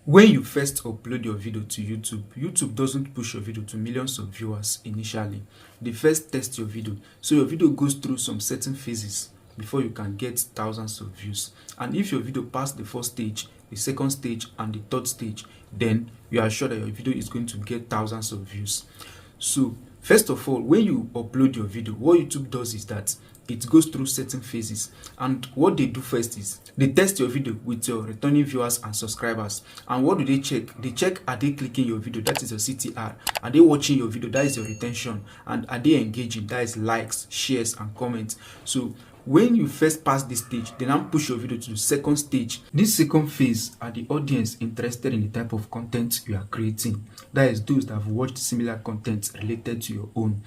When you first upload your video to YouTube doesn't push your video to millions of viewers initially. They first test your video. So your video goes through some certain phases before you can get thousands of views. And if your video passed the first stage, the second stage, and the third stage, then you are sure that your video is going to get thousands of views. So first of all, when you upload your video, what YouTube does is that it goes through certain phases, and what they do first is they test your video with your returning viewers and subscribers. And what do they check? They check, are they clicking your video, that is your CTR, are they watching your video, that is your retention, and are they engaging, that is likes, shares, and comments. So when you first pass this stage, they now push your video to the second stage. This second phase are the audience interested in the type of content you are creating, that is those that have watched similar content related to your own.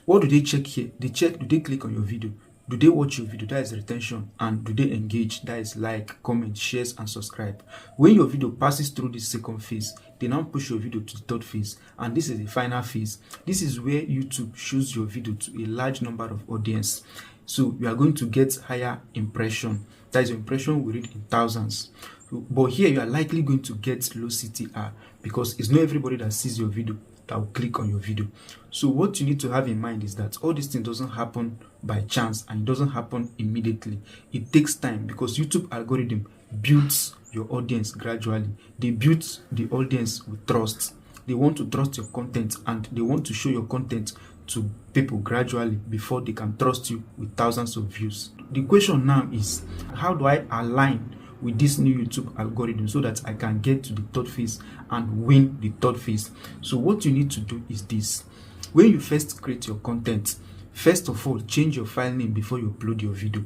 What do they check here? They check, do they click on your video, do they watch your video, that is retention, and do they engage, that is like, comment, shares, and subscribe. When your video passes through this second phase, they now push your video to the third phase, and this is the final phase. This is where YouTube shows your video to a large number of audience. So you are going to get higher impression, that is, your impression will read in thousands. But here you are likely going to get low CTR because it's not everybody that sees your video that will click on your video. So what you need to have in mind is that all this thing doesn't happen by chance, and it doesn't happen immediately. It takes time because YouTube algorithm builds your audience gradually. They build the audience with trust. They want to trust your content, and they want to show your content to people gradually before they can trust you with thousands of views. The question now is, how do I align with this new YouTube algorithm so that I can get to the third phase and win the third phase? So what you need to do is this. When you first create your content, first of all, change your file name before you upload your video.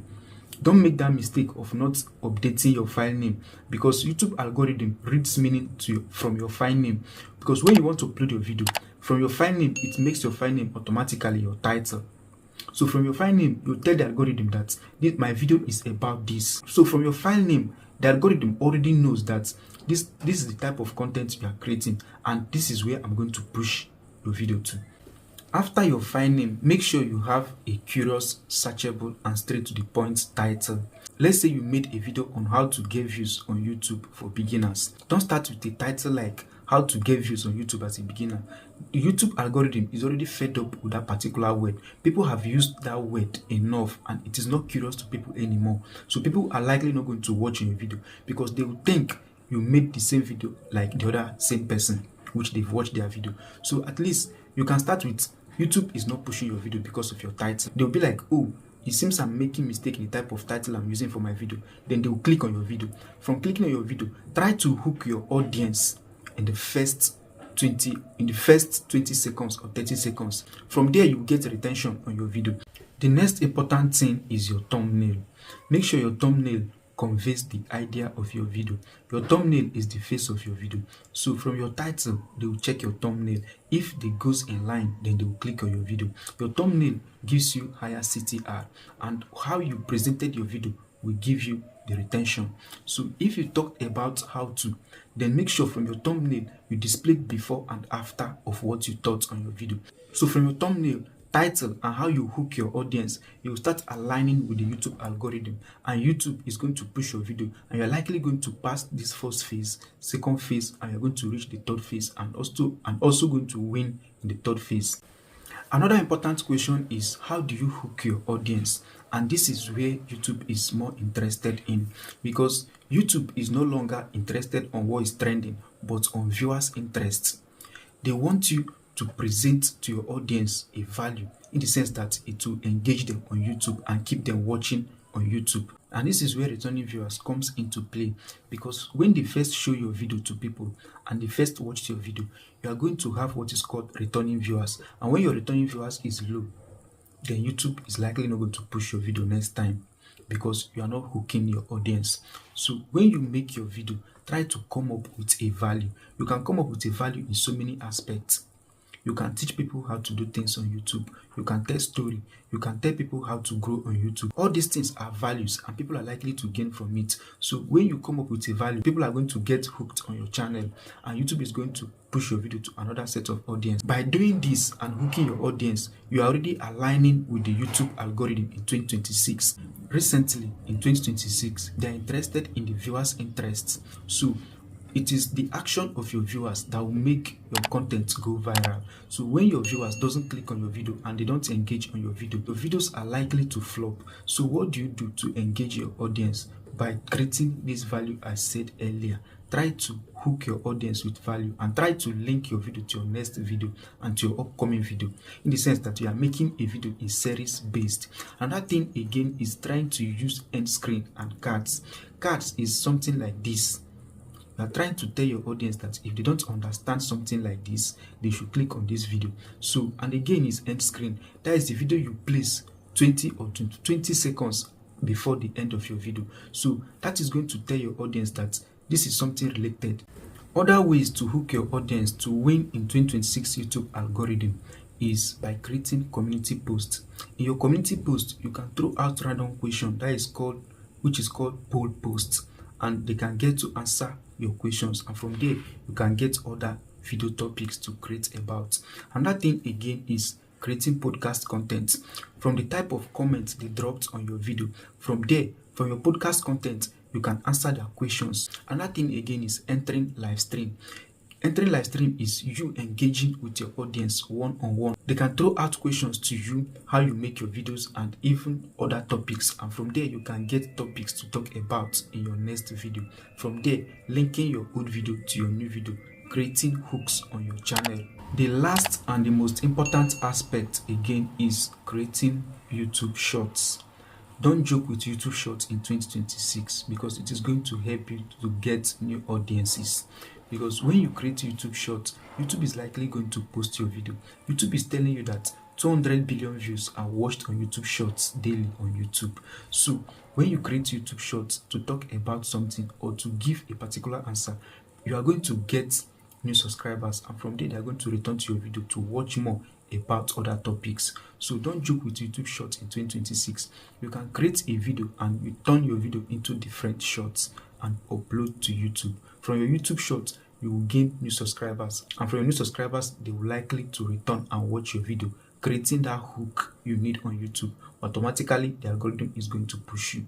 Don't make that mistake of not updating your file name, because YouTube algorithm reads meaning from your file name. Because when you want to upload your video, from your file name, it makes your file name automatically your title. So from your file name, you tell the algorithm that my video is about this. So from your file name, the algorithm already knows that this is the type of content you are creating, and this is where I'm going to push your video to. After your file name, make sure you have a curious, searchable, and straight to the point title. Let's say you made a video on how to get views on YouTube for beginners. Don't start with a title like how to get views on YouTube as a beginner. The YouTube algorithm is already fed up with that particular word. People have used that word enough, and it is not curious to people anymore. So people are likely not going to watch your video because they will think you made the same video like the other same person, which they've watched their video. So at least you can start with, YouTube is not pushing your video because of your title. They'll be like, oh, it seems I'm making mistake in the type of title I'm using for my video. Then they will click on your video. From clicking on your video, try to hook your audience in the first 20 seconds or 30 seconds. From there, you get retention on your video. The next important thing is your thumbnail. Make sure your thumbnail conveys the idea of your video. Your thumbnail is the face of your video. So from your title, they will check your thumbnail. If it goes in line, then they will click on your video. Your thumbnail gives you higher CTR, and how you presented your video will give you the retention. So if you talk about how to, then make sure from your thumbnail you display before and after of what you thought on your video. So from your thumbnail, title, and how you hook your audience, you will start aligning with the YouTube algorithm, and YouTube is going to push your video, and you're likely going to pass this first phase, second phase, and you're going to reach the third phase, and also going to win in the third phase. Another important question is, how do you hook your audience? And this is where YouTube is more interested in, because YouTube is no longer interested on what is trending, but on viewers' interests. They want you to present to your audience a value, in the sense that it will engage them on YouTube and keep them watching on YouTube. And this is where returning viewers comes into play, because when they first show your video to people and they first watch your video, you are going to have what is called returning viewers. And when your returning viewers is low, then YouTube is likely not going to push your video next time, because you are not hooking your audience. So when you make your video, try to come up with a value. You can come up with a value in so many aspects. You can teach people how to do things on YouTube. You can tell story. You can tell people how to grow on YouTube. All these things are values, and people are likely to gain from it. So when you come up with a value, people are going to get hooked on your channel, and YouTube is going to push your video to another set of audience. By doing this and hooking your audience, you are already aligning with the YouTube algorithm in 2026. Recently, in 2026, they are interested in the viewers' interests. So It is the action of your viewers that will make your content go viral. So when your viewers doesn't click on your video and they don't engage on your videos are likely to flop. So what do you do to engage your audience? By creating this value I said earlier. Try to hook your audience with value and try to link your video to your next video and to your upcoming video, in the sense that you are making a video in series based. Another thing again is trying to use end screen and cards. Cards is something like this. You are trying to tell your audience that if they don't understand something like this, they should click on this video. So, and again is end screen. That is the video you place 20 or 20 seconds before the end of your video. So that is going to tell your audience that this is something related. Other ways to hook your audience to win in 2026 YouTube algorithm is by creating community posts. In your community post, you can throw out random question which is called poll posts, and they can get to answer your questions, and from there you can get other video topics to create about. Another thing again is creating podcast content. From the type of comments they dropped on your video, from there, from your podcast content, you can answer their questions. Another thing again is entering live stream. Entering live stream is you engaging with your audience one-on-one. They can throw out questions to you, how you make your videos, and even other topics, and from there you can get topics to talk about in your next video. From there, linking your old video to your new video, creating hooks on your channel. The last and the most important aspect again is creating YouTube shorts. Don't joke with YouTube shorts in 2026 because it is going to help you to get new audiences. Because when you create YouTube shorts, YouTube is likely going to post your video. YouTube is telling you that 200 billion views are watched on YouTube shorts daily on YouTube. So when you create YouTube shorts to talk about something or to give a particular answer, you are going to get new subscribers, and from there they are going to return to your video to watch more about other topics. So don't joke with YouTube shorts in 2026. You can create a video and you turn your video into different shorts and upload to YouTube. From your YouTube shorts, you will gain new subscribers, and from your new subscribers, they will likely to return and watch your video, creating that hook you need on YouTube. Automatically, the algorithm is going to push you